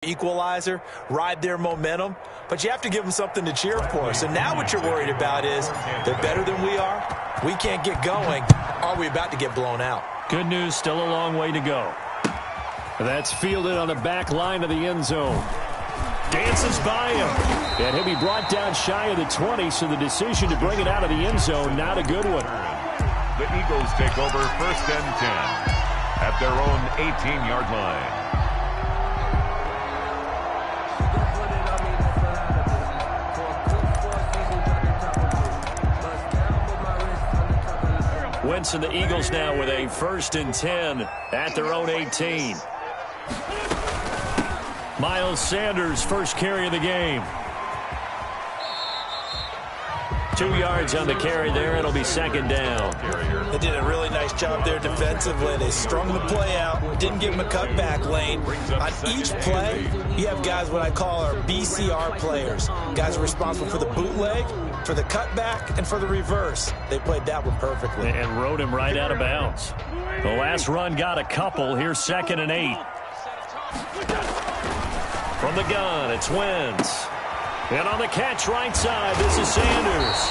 equalizer, ride their momentum, but you have to give them something to cheer for. So now what you're worried about is they're better than we are. We can't get going. Are we about to get blown out? Good news, still a long way to go. That's fielded on the back line of the end zone. Dances by him. And he'll be brought down shy of the 20, so the decision to bring it out of the end zone, not a good one. The Eagles take over 1st and 10 at their own 18-yard line. Wentz and the Eagles now with a 1st and 10 at their own 18. Miles Sanders, first carry of the game. 2 yards on the carry there. It'll be 2nd down. They did a really nice job there defensively. They strung the play out, didn't give him a cutback lane. On each play, you have guys what I call our BCR players. Guys are responsible for the bootleg, for the cutback, and for the reverse. They played that one perfectly. And rode him right out of bounds. The last run got a couple. Here's 2nd and 8. From the gun, it's Wentz. And on the catch right side, this is Sanders.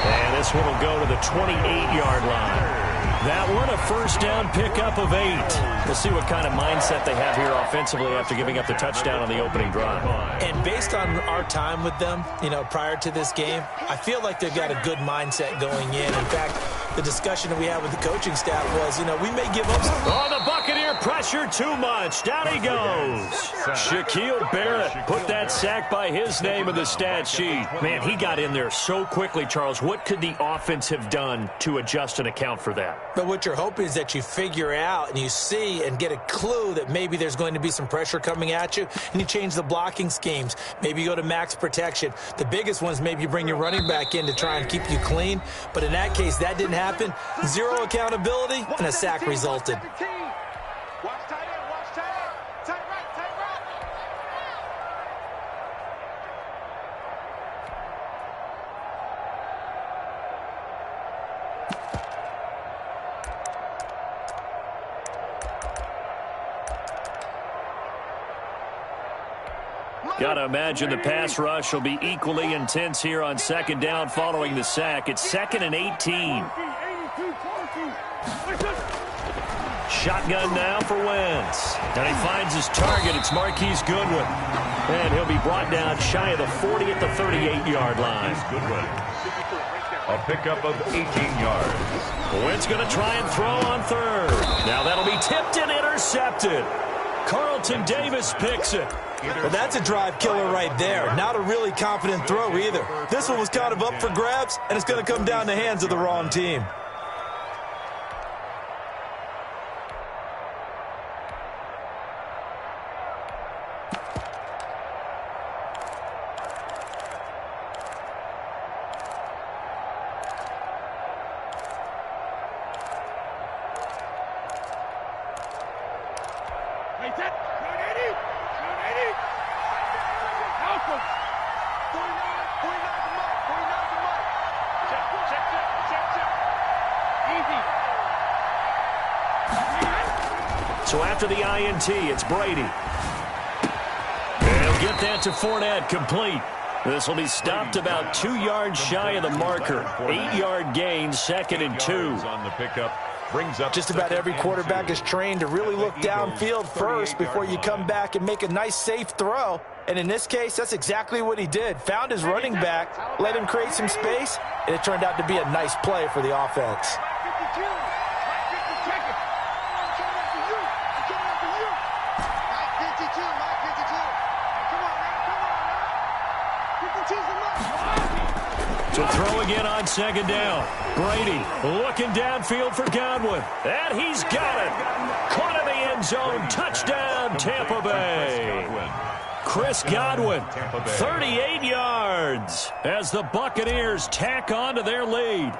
And this one will go to the 28-yard line. That one, a 1st down pickup of 8. We'll see what kind of mindset they have here offensively after giving up the touchdown on the opening drive. And based on our time with them, prior to this game, I feel like they've got a good mindset going in. In fact, the discussion that we had with the coaching staff was, we may give up some. Oh, the Buccaneer pressure too much. Down he goes. Shaquille Barrett put that sack by his name in the stat sheet. Man, he got in there so quickly, Charles. What could the offense have done to adjust and account for that? But what you're hoping is that you figure out and you see and get a clue that maybe there's going to be some pressure coming at you, and you change the blocking schemes. Maybe you go to max protection. The biggest one is maybe you bring your running back in to try and keep you clean. But in that case, that didn't happen. Zero accountability, and a sack resulted. Got to imagine the pass rush will be equally intense here on 2nd down following the sack. It's 2nd and 18. Shotgun now for Wentz. And he finds his target. It's Marquise Goodwin. And he'll be brought down shy of the 40 at the 38-yard line. Goodwin. A pickup of 18 yards. Wentz going to try and throw on 3rd. Now that'll be tipped and intercepted. Carlton Davis picks it. Well, that's a drive killer right there. Not a really confident throw either. This one was kind of up for grabs, and it's going to come down the hands of the wrong team. So after the INT, it's Brady. And he'll get that to Fournette, complete. This will be stopped about 2 yards shy of the marker. 8-yard gain, 2nd and 2. On the pickup. Brings up just about every quarterback is trained to really look downfield first before you come back and make a nice, safe throw. And in this case, that's exactly what he did. Found his running back, let him create some space, and it turned out to be a nice play for the offense. To throw again on 2nd down. Brady looking downfield for Godwin. And he's got it. Caught in the end zone. Touchdown, Tampa Bay. Chris Godwin, 38 yards as the Buccaneers tack on to their lead.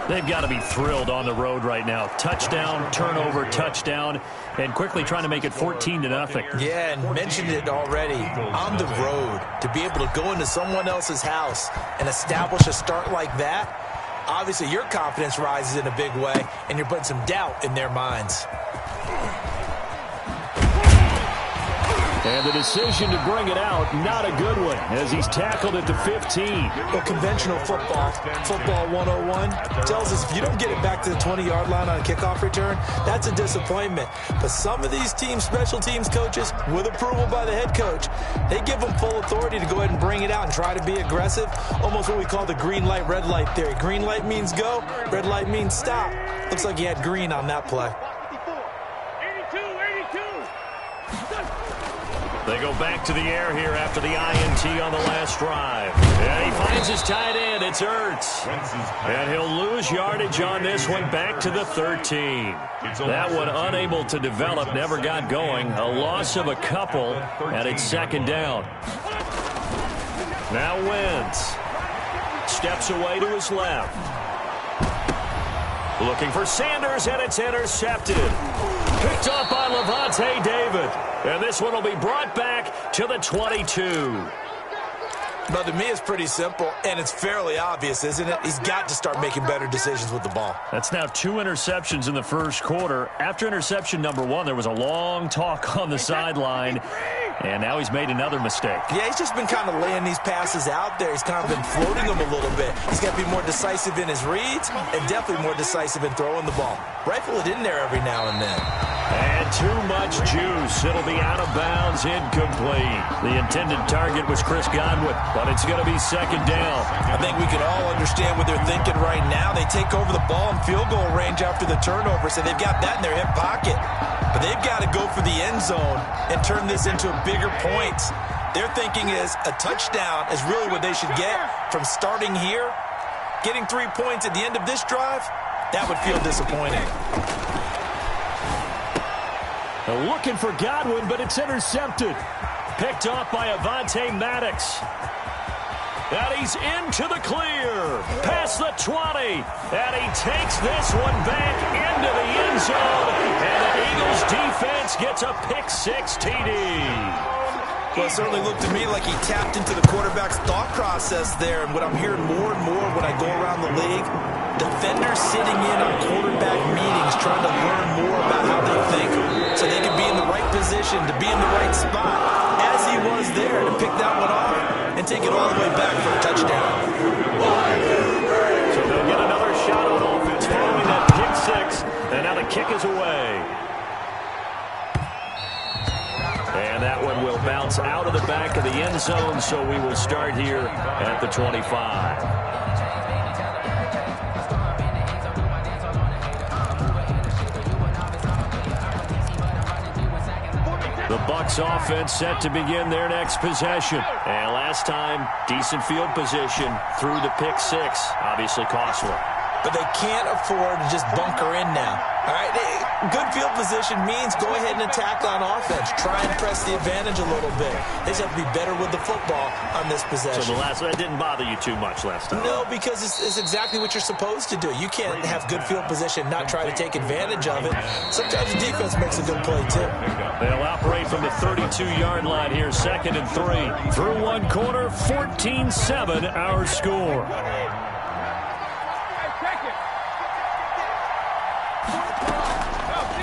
They've got to be thrilled on the road right now. Touchdown, turnover, touchdown, and quickly trying to make it 14-0. Yeah, and mentioned it already. On the road, to be able to go into someone else's house and establish a start like that, obviously your confidence rises in a big way, and you're putting some doubt in their minds. And the decision to bring it out, not a good one, as he's tackled at the 15. Well, conventional football 101, tells us if you don't get it back to the 20-yard line on a kickoff return, that's a disappointment. But some of these teams, special teams coaches, with approval by the head coach, they give them full authority to go ahead and bring it out and try to be aggressive, almost what we call the green light, red light theory. Green light means go, red light means stop. Looks like he had green on that play. They go back to the air here after the INT on the last drive. And he finds his tight end. It's Ertz. And he'll lose yardage on this one back to the 13. That one unable to develop, never got going. A loss of a couple, and it's second down. Now Wentz steps away to his left. Looking for Sanders, and it's intercepted. Picked up by Lavonte David. And this one will be brought back to the 22. But to me, it's pretty simple, and it's fairly obvious, isn't it? He's got to start making better decisions with the ball. That's now 2 interceptions in the first quarter. After interception number 1, there was a long talk on the sideline, and now he's made another mistake. Yeah, he's just been kind of laying these passes out there. He's kind of been floating them a little bit. He's got to be more decisive in his reads and definitely more decisive in throwing the ball. Rifle it in there every now and then. And too much juice. It'll be out of bounds, incomplete. The intended target was Chris Godwin, but it's going to be second down. I think we can all understand what they're thinking right now. They take over the ball in field goal range after the turnover, so they've got that in their hip pocket. But they've got to go for the end zone and turn this into bigger points. Their thinking is a touchdown is really what they should get from starting here. Getting 3 points at the end of this drive, that would feel disappointing. Looking for Godwin, but it's intercepted. Picked off by Avonte Maddox. And he's into the clear. Past the 20. And he takes this one back into the end zone. And the Eagles defense gets a pick-6 TD. Well, it certainly looked to me like he tapped into the quarterback's thought process there. And what I'm hearing more and more when I go around the league, defenders sitting in on quarterback meetings trying to learn more about how they think so they can be in the right position to be in the right spot, as he was there to pick that one off and take it all the way back for a touchdown. So they'll get another shot on offense following that pick-6, and now the kick is away. And that one will bounce out of the back of the end zone, so we will start here at the 25. The Bucs offense set to begin their next possession. And last time, decent field position through the pick-6. Obviously costly. But they can't afford to just bunker in now. All right, good field position means go ahead and attack on offense. Try and press the advantage a little bit. They just have to be better with the football on this possession. So that didn't bother you too much last time? No, because it's exactly what you're supposed to do. You can't have good field position, not try to take advantage of it. Sometimes the defense makes a good play, too. They'll operate from the 32-yard line here, 2nd and 3. Through one quarter, 14-7 our score.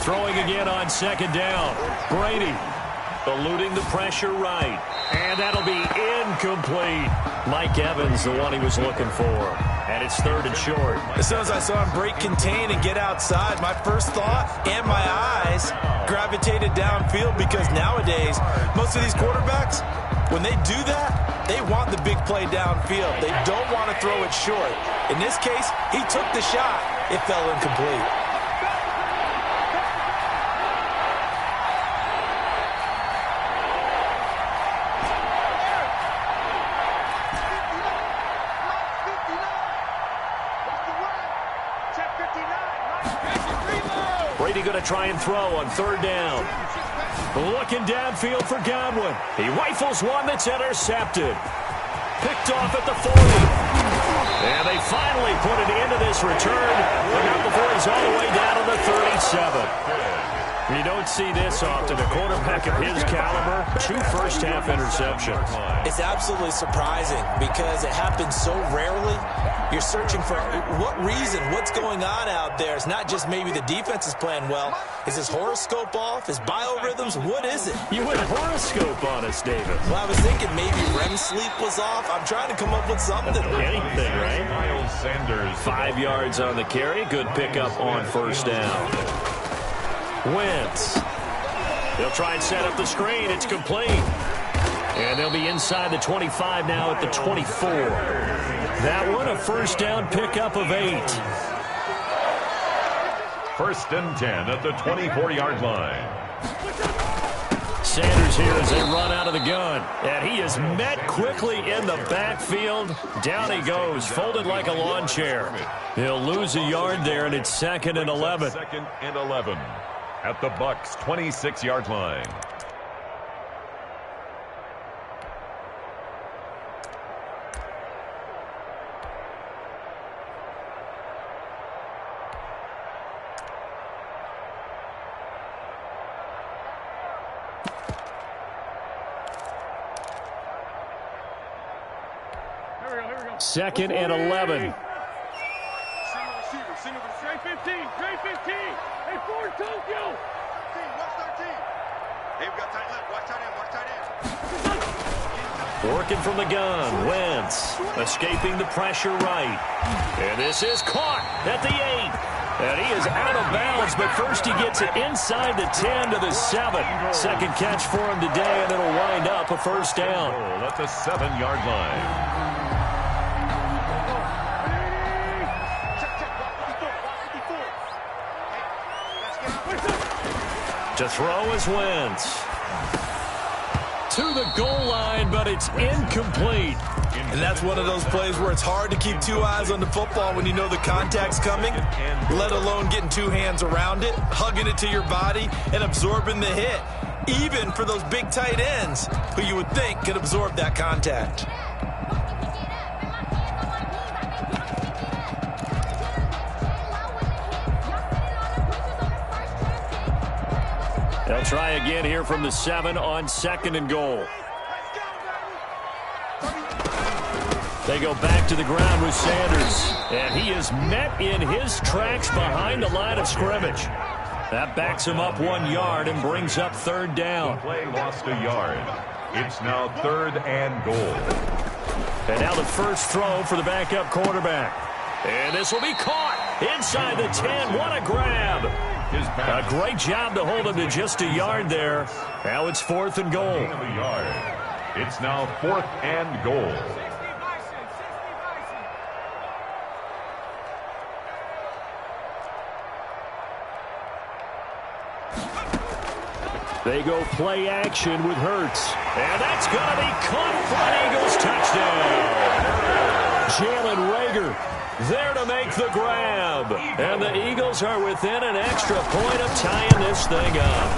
Throwing again on 2nd down. Brady eluding the pressure right. And that'll be incomplete. Mike Evans, the one he was looking for. And it's 3rd and short. As soon as I saw him break contain and get outside, my first thought and my eyes gravitated downfield, because nowadays, most of these quarterbacks, when they do that, they want the big play downfield. They don't want to throw it short. In this case, he took the shot. It fell incomplete. Brady going to try and throw on 3rd down. Looking downfield for Godwin. He rifles one that's intercepted. Picked off at the 40. And they finally put it into this return, but not before he's all the way down to the 37. You don't see this often. A quarterback of his caliber, 2 first-half interceptions. It's absolutely surprising because it happens so rarely. You're searching for what reason, what's going on out there. It's not just maybe the defense is playing well. Is his horoscope off? His biorhythms? What is it? You went horoscope on us, David. Well, I was thinking maybe REM sleep was off. I'm trying to come up with something. Anything, right? Miles Sanders. 5 yards on the carry. Good pickup on first down. Wentz. They'll try and set up the screen. It's complete. And they'll be inside the 25 now at the 24. That one, a first down pickup of 8. 1st and 10 at the 24-yard line. Sanders here as they run out of the gun. And he is met quickly in the backfield. Down he goes, folded like a lawn chair. He'll lose a yard there, and it's 2nd and 11. 2nd and 11 at the Bucs' 26-yard line. Second and 11. Single straight 15, straight 15. Hey, Ford, Tokyo. Watch 13. Hey, we got tight left. Watch tight end. Working from the gun. Wentz escaping the pressure right. And this is caught at the 8. And he is out of bounds, but first he gets it inside the 10 to the 7. Second catch for him today, and it'll wind up a first down. At the 7-yard line. To throw is Wentz. To the goal line, but it's incomplete. And that's one of those plays where it's hard to keep 2 eyes on the football when you know the contact's coming, let alone getting 2 hands around it, hugging it to your body, and absorbing the hit, even for those big tight ends who you would think could absorb that contact. They'll try again here from the 7 on 2nd and goal. They go back to the ground with Sanders. And he is met in his tracks behind the line of scrimmage. That backs him up 1 yard and brings up 3rd down. The play lost a yard. It's now 3rd and goal. And now the first throw for the backup quarterback. And this will be caught inside the 10. What a grab. A great job to hold him to just a yard there. Now it's 4th and goal. It's now 4th and goal. They go play action with Hurts. And that's going to be caught for an Eagles touchdown. Jalen Reagor there to make the grab. And the Eagles are within an extra point of tying this thing up.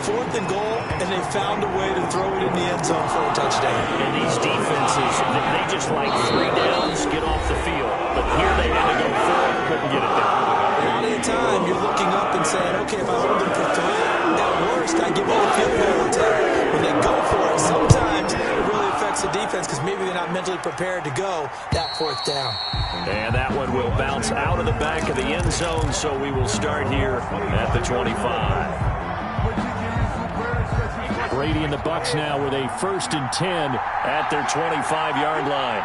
4th and goal, and they found a way to throw it in the end zone for a touchdown. And these defenses, they just like 3 downs, get off the field. But here they had to go 4, couldn't get it done. A lot of the time, you're looking up and saying, okay, if I hold them for 3, at worst, I give them a field goal attempt. When they go for it, sometimes it really affects the defense because maybe they're not mentally prepared to go that 4th down. And that one will bounce out of the back of the end zone, so we will start here at the 25. Brady and the Bucs now with a 1st and 10 at their 25-yard line.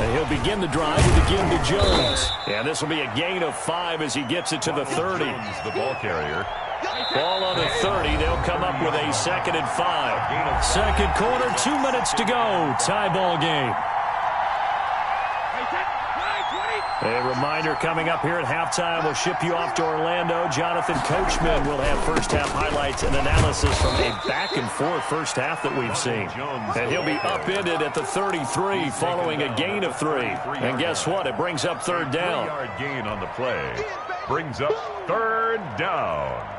And he'll begin the drive with a give to Jones. And this will be a gain of 5 as he gets it to the 30. The ball carrier. Ball on the 30. They'll come up with a 2nd and 5. Second quarter, 2 minutes to go. Tie ball game. A reminder coming up here at halftime. We'll ship you off to Orlando. Jonathan Coachman will have first-half highlights and analysis from a back-and-forth first half that we've seen. And he'll be upended at the 33 following a gain of 3. And guess what? It brings up 3rd down. 3-yard gain on the play. Brings up 3rd down.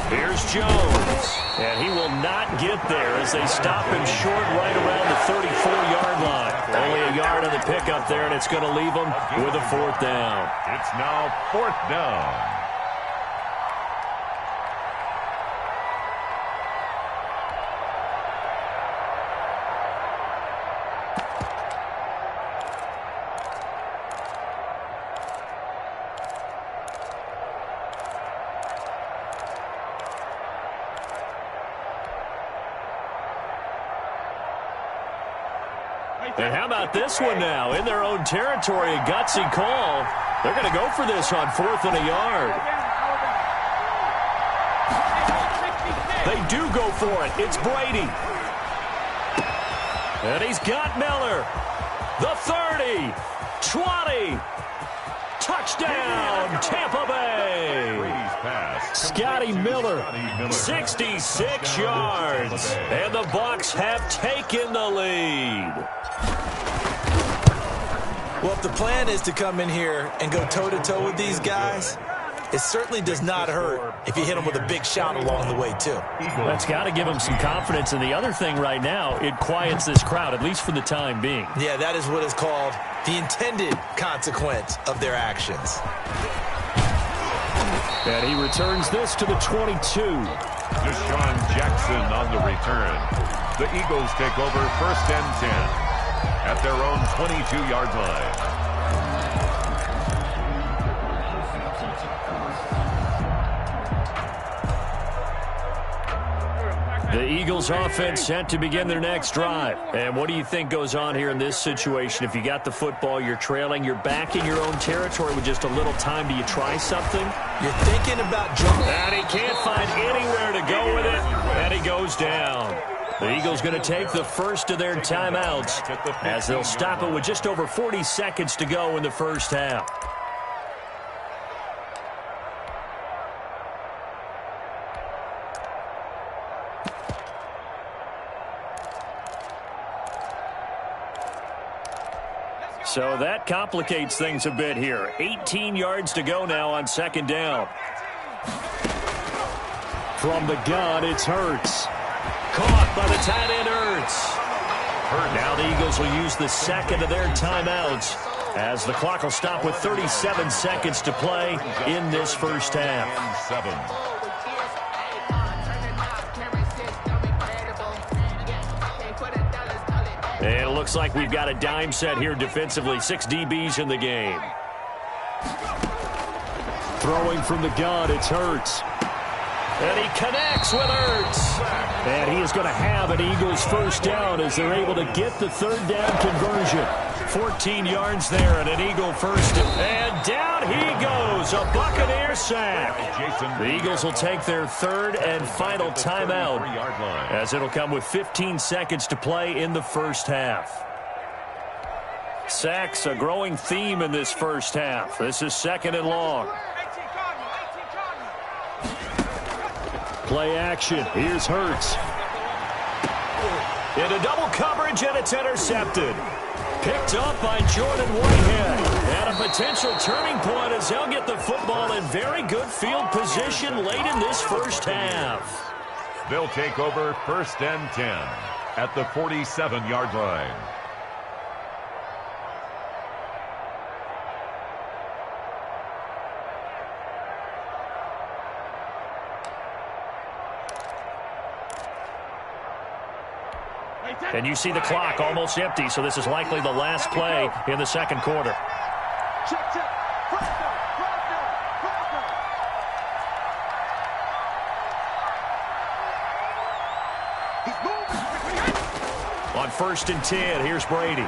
Here's Jones, and he will not get there as they stop him short right around the 34-yard line. Only a yard on the pickup there, and it's going to leave them with a 4th down. It's now 4th down. And how about this one now? In their own territory, a gutsy call. They're going to go for this on 4th and a yard. They do go for it. It's Brady. And he's got Miller. The 30, 20. Touchdown, Tampa Bay. Scotty Miller, 66 yards. And the Bucs have taken the lead. Well, if the plan is to come in here and go toe-to-toe with these guys, it certainly does not hurt if you hit them with a big shout along the way, too. That's got to give them some confidence. And the other thing right now, it quiets this crowd, at least for the time being. Yeah, that is what is called the intended consequence of their actions. And he returns this to the 22. Deshaun Jackson on the return. The Eagles take over 1st and 10 at their own 22-yard line. The Eagles offense set to begin their next drive. And what do you think goes on here in this situation? If you got the football, you're trailing, you're back in your own territory with just a little time. Do you try something? You're thinking about jumping. And he can't find anywhere to go with it. And he goes down. The Eagles going to take the first of their timeouts as they'll stop it with just over 40 seconds to go in the first half. So that complicates things a bit here. 18 yards to go now on 2nd down. From the gun, it's Hurts. Caught by the tight end, Hurts. Now the Eagles will use the second of their timeouts as the clock will stop with 37 seconds to play in this first half. And it looks like we've got a dime set here defensively. 6 DBs in the game. Throwing from the gun, it's Hurts. And he connects with Hurts. And he is going to have an Eagles first down as they're able to get the 3rd down conversion. 14 yards there and an Eagle first. And down he goes. A Buccaneer sack. The Eagles will take their 3rd and final timeout as it'll come with 15 seconds to play in the first half. Sacks a growing theme in this first half. This is 2nd and long. Play action. Here's Hurts. Into double coverage, and it's intercepted. Picked up by Jordan Whitehead. And a potential turning point as they'll get the football in very good field position late in this first half. They'll take over 1st and 10 at the 47-yard line. And you see the clock almost empty, so this is likely the last play in the 2nd quarter. On 1st and 10, here's Brady.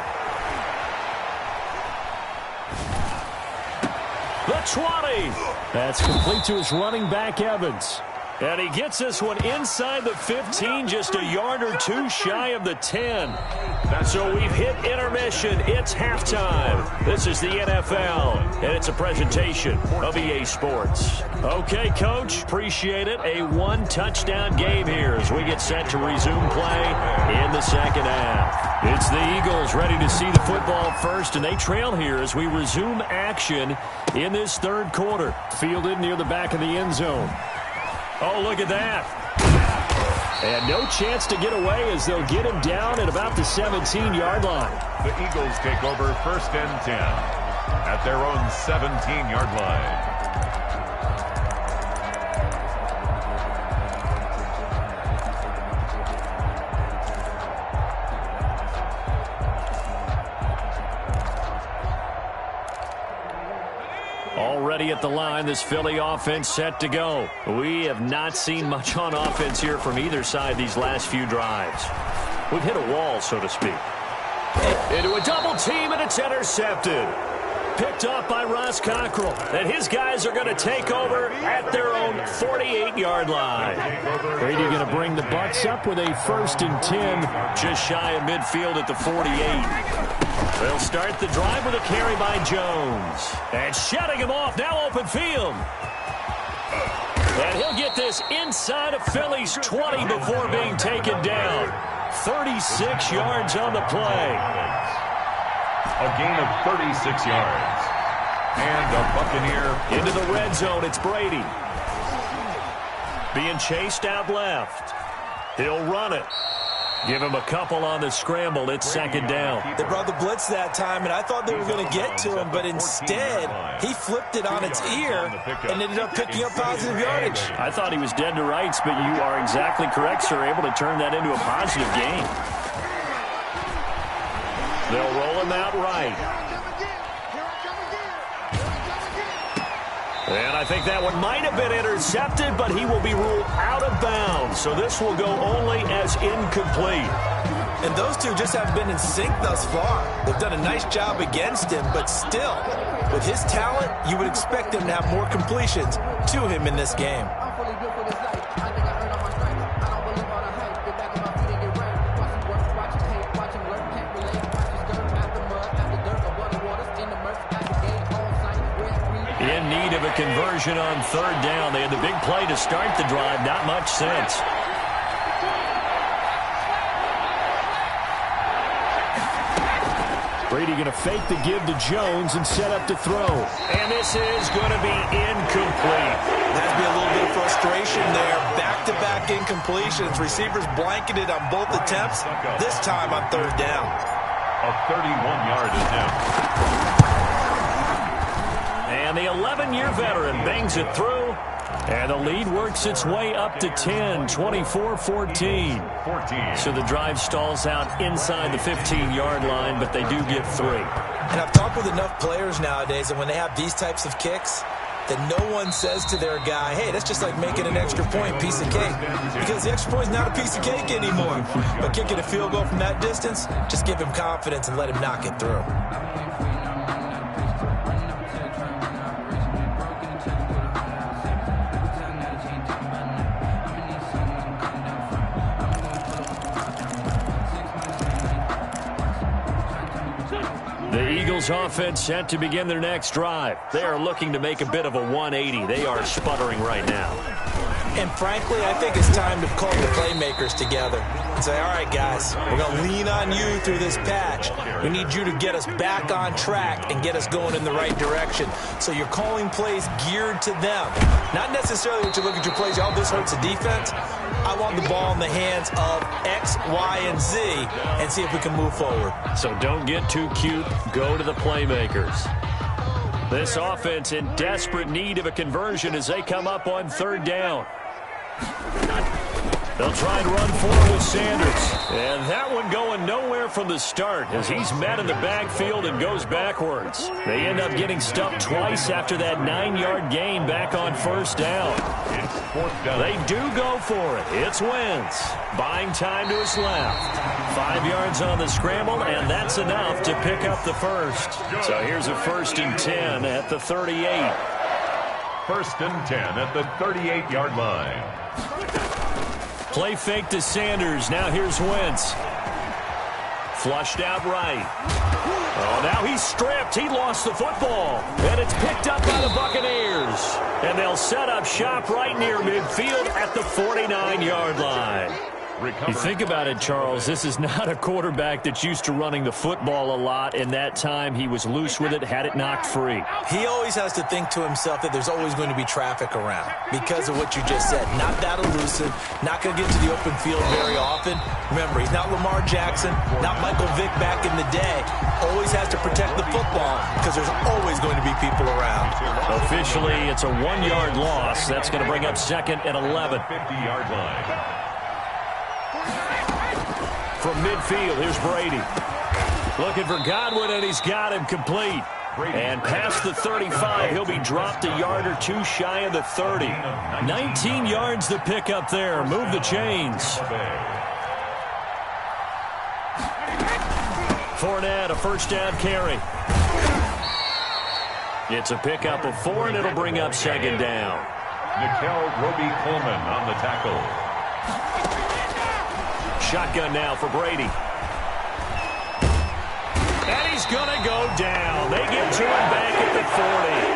The 20. That's complete to his running back, Evans. And he gets this one inside the 15, just a yard or two shy of the 10. So we've hit intermission. It's halftime. This is the NFL, and it's a presentation of EA Sports. Okay, Coach, appreciate it. A 1-touchdown game here as we get set to resume play in the 2nd half. It's the Eagles ready to see the football first, and they trail here as we resume action in this 3rd quarter. Fielded near the back of the end zone. Oh, look at that. And no chance to get away as they'll get him down at about the 17-yard line. The Eagles take over 1st and 10 at their own 17-yard line. Already at the line, this Philly offense set to go. We have not seen much on offense here from either side these last few drives. We've hit a wall, so to speak. Into a double team, and it's intercepted. Picked off by Ross Cockrell. And his guys are going to take over at their own 48-yard line. Brady going to bring the Bucs up with a 1st and 10. Just shy of midfield at the 48. They'll start the drive with a carry by Jones. And shutting him off, now open field. And he'll get this inside of Philly's 20 before being taken down. 36 yards on the play. A gain of 36 yards. And a Buccaneer into the red zone. It's Brady. Being chased out left. He'll run it. Give him a couple on the scramble. It's 2nd down. They brought the blitz that time, and I thought they were going to get to him, but instead, he flipped it on its ear and ended up picking up positive yardage. I thought he was dead to rights, but you are exactly correct, sir. Able to turn that into a positive gain. They'll roll him out right. And I think that one might have been intercepted, but he will be ruled out of bounds. So this will go only as incomplete. And those two just haven't been in sync thus far. They've done a nice job against him, but still, with his talent, you would expect him to have more completions to him in this game. In need of a conversion on 3rd down. They had the big play to start the drive. Not much sense. Brady going to fake the give to Jones and set up to throw. And this is going to be incomplete. That'd be a little bit of frustration there. Back-to-back incompletions. Receivers blanketed on both attempts. This time on 3rd down. A 31-yard attempt. And the 11-year veteran bangs it through. And the lead works its way up to 10, 24-14. So the drive stalls out inside the 15-yard line, but they do get 3. And I've talked with enough players nowadays, and when they have these types of kicks, that no one says to their guy, hey, that's just like making an extra point, piece of cake. Because the extra point is not a piece of cake anymore. But kicking a field goal from that distance, just give him confidence and let him knock it through. The Eagles offense set to begin their next drive. They are looking to make a bit of a 180. They are sputtering right now. And frankly, I think it's time to call the playmakers together and say, all right, guys, we're going to lean on you through this patch. We need you to get us back on track and get us going in the right direction. So you're calling plays geared to them. Not necessarily what you look at your plays, oh, this hurts the defense. I want the ball in the hands of X, Y, and Z and see if we can move forward. So don't get too cute. Go to the playmakers. This offense in desperate need of a conversion as they come up on 3rd down. They'll try and run forward with Sanders. And that one going nowhere from the start as he's met in the backfield and goes backwards. They end up getting stuffed twice after that 9-yard gain back on 1st down. They do go for it. It's Wentz. Buying time to his left. 5 yards on the scramble, and that's enough to pick up the first. So here's a 1st and 10 at the 38. 1st and 10 at the 38-yard line. Play fake to Sanders. Now here's Wentz. Flushed out right. Oh, now he's stripped. He lost the football. And it's picked up by the Buccaneers. And they'll set up shop right near midfield at the 49-yard line. You think about it, Charles, this is not a quarterback that's used to running the football a lot. In that time, he was loose with it, had it knocked free. He always has to think to himself that there's always going to be traffic around because of what you just said. Not that elusive, not going to get to the open field very often. Remember, he's not Lamar Jackson, not Michael Vick back in the day. Always has to protect the football because there's always going to be people around. Officially, it's a 1-yard loss. That's going to bring up second and 11. 50-yard line. From midfield, here's Brady. Looking for Godwin, and he's got him complete. And past the 35, he'll be dropped a yard or two shy of the 30. 19 yards to pick up there. Move the chains. Fournette, a first down carry. It's a pickup of 4, and it'll bring up second down. Nickel Roby-Coleman on the tackle. Shotgun now for Brady. And he's going to go down. They get to him back at the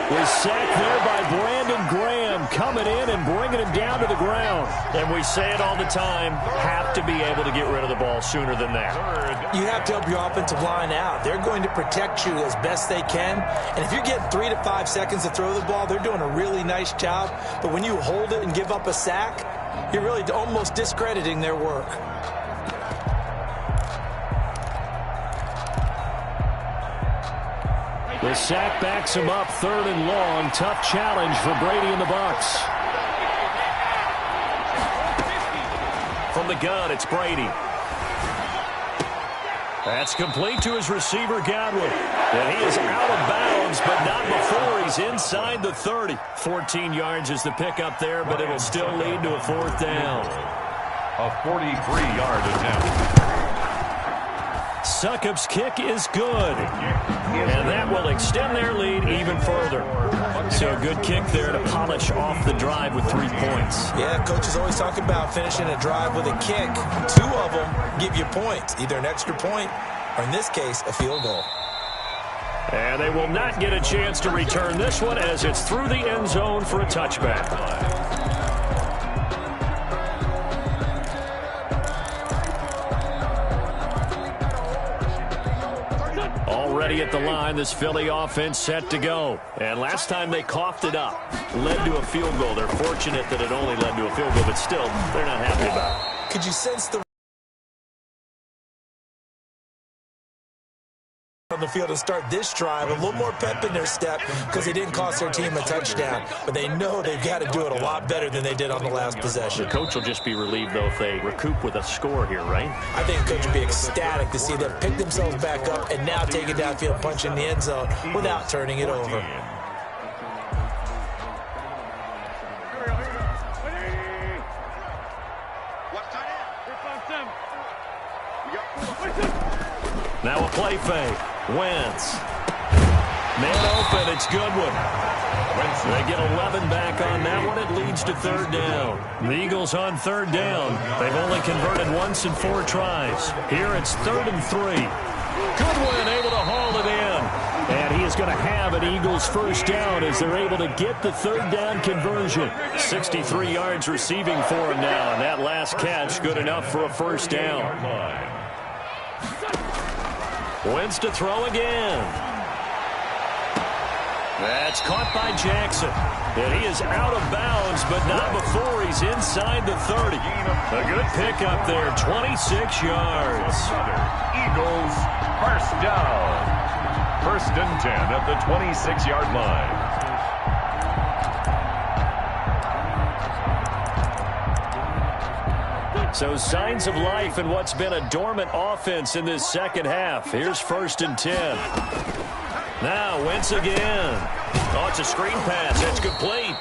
40. Was sacked there by Brandon Graham, coming in and bringing him down to the ground. And we say it all the time, have to be able to get rid of the ball sooner than that. You have to help your offensive line out. They're going to protect you as best they can. And if you're getting 3 to 5 seconds to throw the ball, they're doing a really nice job. But when you hold it and give up a sack, you're really almost discrediting their work. The sack backs him up, 3rd and long. Tough challenge for Brady and the Bucs. From the gun, it's Brady. That's complete to his receiver, Godwin. And he is out of bounds, but not before he's inside the 30. 14 yards is the pickup there, but it'll still lead to a 4th down. A 43-yard attempt. Succop's kick is good. And that will extend their lead even further. So a good kick there to polish off the drive with 3 points. Yeah, coach is always talking about finishing a drive with a kick. 2 of them give you points, either an extra point or, in this case, a field goal. And they will not get a chance to return this one as it's through the end zone for a touchback. Already at the line, this Philly offense set to go. And last time they coughed it up, led to a field goal. They're fortunate that it only led to a field goal, but still, they're not happy about it. Could you sense the on the field and start this drive? A little more pep in their step because they didn't cost their team a touchdown. But they know they've got to do it a lot better than they did on the last possession. The coach will just be relieved, though, if they recoup with a score here, right? I think the coach will be ecstatic to see them pick themselves back up and now take it downfield, punch in the end zone without turning it over. Now a play fake. Wentz. Man open, it's Goodwin. They get 11 back on that one. It leads to 3rd down. The Eagles on 3rd down. They've only converted once in 4 tries. Here it's 3rd and 3. Goodwin able to haul it in. And he is going to have an Eagles first down as they're able to get the 3rd down conversion. 63 yards receiving for him now. And that last catch good enough for a first down. Wentz to throw again. That's caught by Jackson. And he is out of bounds, but not before he's inside the 30. A good pickup there, 26 yards. Eagles first down. 1st and 10 at the 26-yard line. So signs of life in what's been a dormant offense in this second half. Here's 1st and 10. Now Wentz again. Oh, it's a screen pass. It's complete.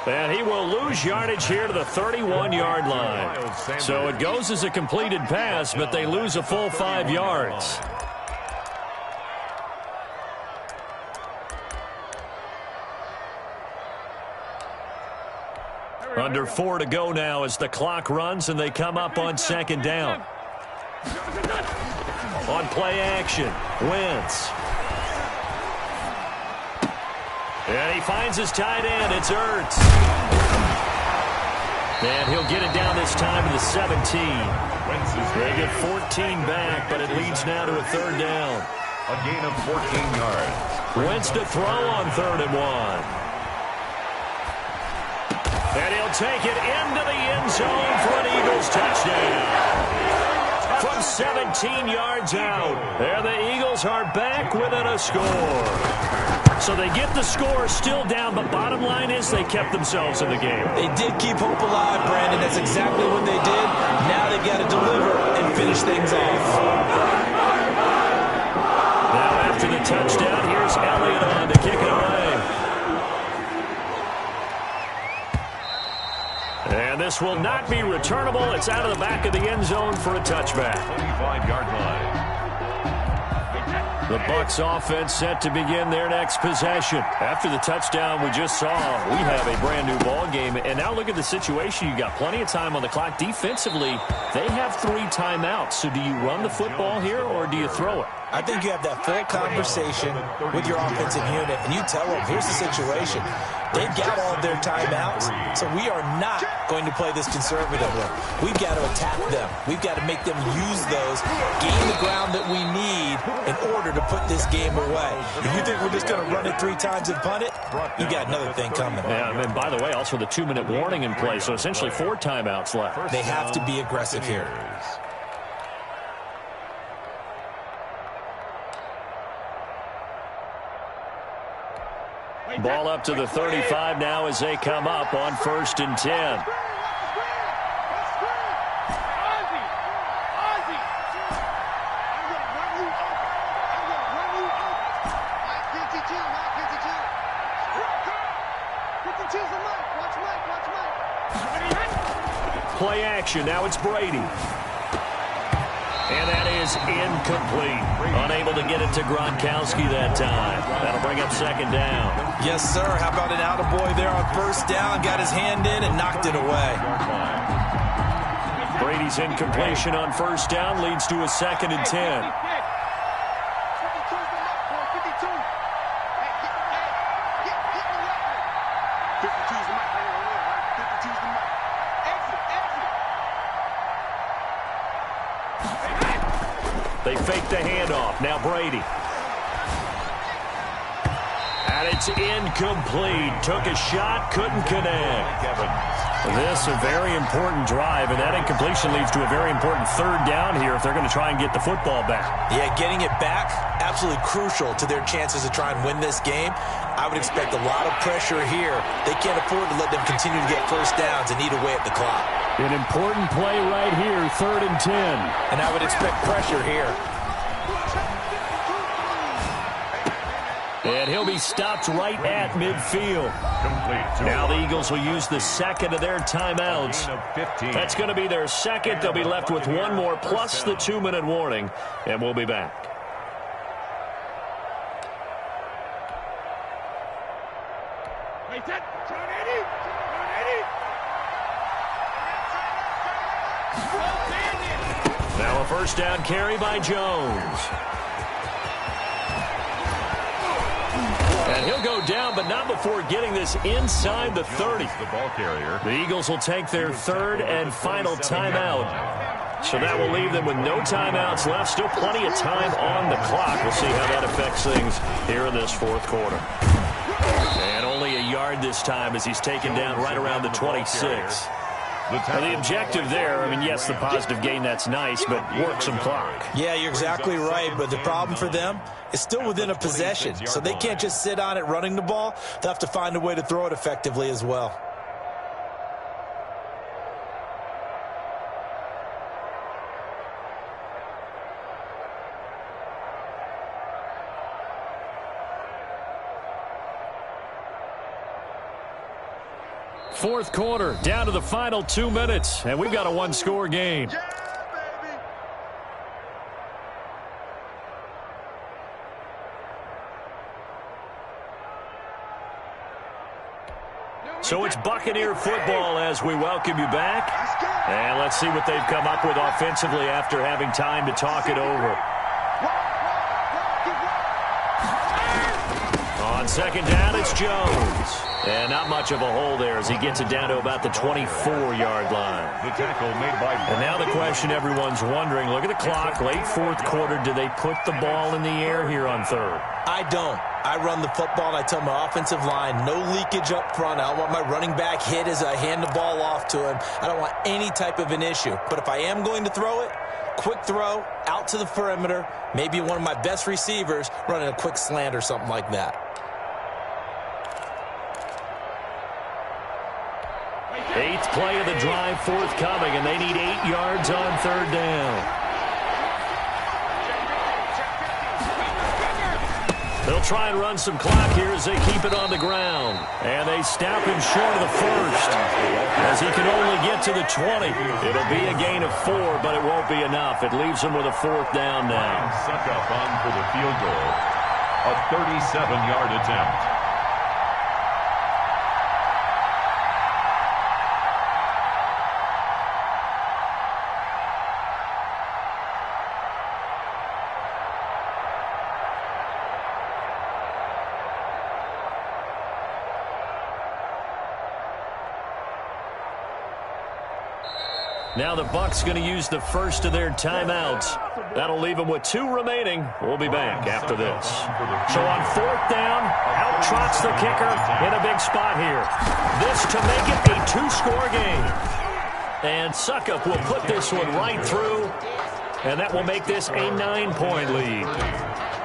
And he will lose yardage here to the 31-yard line. So it goes as a completed pass, but they lose a full 5 yards. Under 4 to go now as the clock runs and they come up on 2nd down. On play action, Wentz. And he finds his tight end. It's Ertz. And he'll get it down this time to the 17. They get 14 back, but it leads now to a third down. A gain of 14 yards. Wentz to throw on 3rd and 1. And he'll take it into the end zone for an Eagles touchdown. From 17 yards out. There the Eagles are back within a score. So they get the score still down, but bottom line is they kept themselves in the game. They did keep hope alive, Brandon. That's exactly what they did. Now they got to deliver and finish things off. Now after the touchdown, here's Elliott on to kick it away. And this will not be returnable. It's out of the back of the end zone for a touchback. 25-yard line. The Bucs offense set to begin their next possession. After the touchdown we just saw, we have a brand new ball game. And now look at the situation. You got plenty of time on the clock. Defensively, they have 3 timeouts. So do you run the football here or do you throw it? I think you have that full conversation with your offensive unit, and you tell them, here's the situation. They've got all of their timeouts, so we are not going to play this conservatively. We've got to attack them. We've got to make them use those, gain the ground that we need in order to put this game away. If you think we're just going to run it 3 times and punt it, you got another thing coming. Yeah, and by the way, also the 2-minute warning in play, so essentially 4 timeouts left. They have to be aggressive here. Ball up to the 35 now as they come up on 1st and 10. Play action. Now it's Brady. And that is incomplete. Unable to get it to Gronkowski that time. That'll bring up 2nd down. Yes, sir. How about an attaboy there on 1st down? Got his hand in and knocked it away. Brady's incompletion on 1st down leads to a 2nd and 10. They fake the handoff. Now Brady. And it's incomplete. Took a shot, couldn't connect. This a very important drive, and that incompletion leads to a very important 3rd down here if they're going to try and get the football back. Yeah, getting it back, absolutely crucial to their chances to try and win this game. I would expect a lot of pressure here. They can't afford to let them continue to get 1st downs and eat away at the clock. An important play right here, 3rd and 10. And I would expect pressure here. And he'll be stopped right at midfield. Now the Eagles will use the 2nd of their timeouts. That's going to be their 2nd. They'll be left with 1 more plus the 2-minute warning. And we'll be back. Now a 1st down carry by Jones. And he'll go down, but not before getting this inside the 30. The ball carrier. The Eagles will take their 3rd and final timeout. So that will leave them with no timeouts left. Still plenty of time on the clock. We'll see how that affects things here in this 4th quarter. And only a yard this time as he's taken down right around the 26. Well, the objective there, I mean, yes, the positive gain, that's nice, but work some clock. Yeah, you're exactly right, but the problem for them is still within a possession, so they can't just sit on it running the ball. They'll have to find a way to throw it effectively as well. Fourth quarter, down to the final 2 minutes, and we've got a 1-score game. So it's Buccaneer football as we welcome you back. And let's see what they've come up with offensively after having time to talk it over. On On second down, it's Jones. And not much of a hole there as he gets it down to about the 24-yard line. The tackle made by... And now the question everyone's wondering, look at the clock, late fourth quarter, do they put the ball in the air here on third? I don't. I run the football, and I tell my offensive line, no leakage up front. I don't want my running back hit as I hand the ball off to him. I don't want any type of an issue. But if I am going to throw it, quick throw, out to the perimeter, maybe one of my best receivers running a quick slant or something like that. 8th play of the drive forthcoming, and they need 8 yards on third down. They'll try and run some clock here as they keep it on the ground. And they snap him short of the first as he can only get to the 20. It'll be a gain of 4, but it won't be enough. It leaves him with a 4th down now. Succop on for the field goal. A 37-yard attempt. Now the Bucs going to use the first of their timeouts. That'll leave them with 2 remaining. We'll be back after this. So on 4th down, out trots the kicker in a big spot here. This to make it a 2-score game. And Succop will put this one right through, and that will make this a 9-point lead.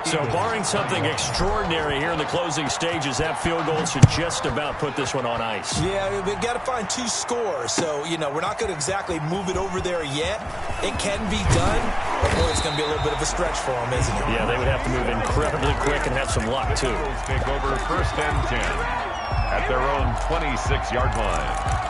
So barring something extraordinary here in the closing stages, that field goal should just about put this one on ice. Yeah, we've got to find 2 scores. So, we're not going to exactly move it over there yet. It can be done, but boy, it's going to be a little bit of a stretch for them, isn't it? Yeah, they would have to move incredibly quick and have some luck, too. Take over 1st and 10 at their own 26-yard line.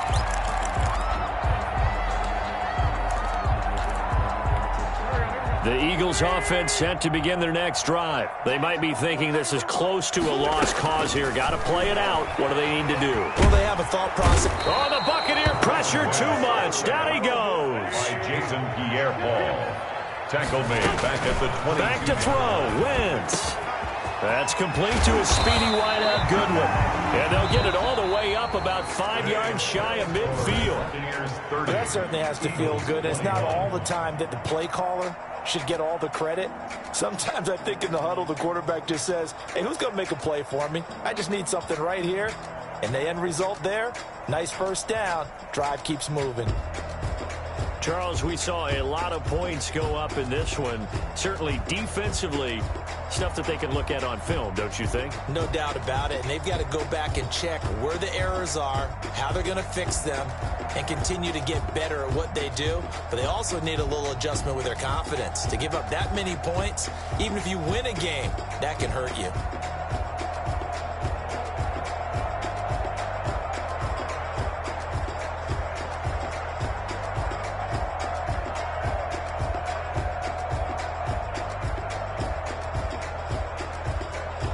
The Eagles offense set to begin their next drive. They might be thinking this is close to a lost cause here. Got to play it out. What do they need to do? Well, they have a thought process. Oh, the Buccaneer pressure too much. Down he goes. By Jason Pierre-Paul. Tackle made back at the 20. Back to throw. Wentz. That's complete to a speedy wideout Goodwin. And they'll get it all the way up about 5 yards shy of midfield. That certainly has to feel good. It's not all the time that the play caller should get all the credit. Sometimes I think in the huddle, the quarterback just says, hey, who's going to make a play for me? I just need something right here. And the end result there, nice first down. Drive keeps moving. Charles, we saw a lot of points go up in this one. Certainly defensively, stuff that they can look at on film, don't you think? No doubt about it. And they've got to go back and check where the errors are, how they're going to fix them, and continue to get better at what they do. But they also need a little adjustment with their confidence. To give up that many points, even if you win a game, that can hurt you.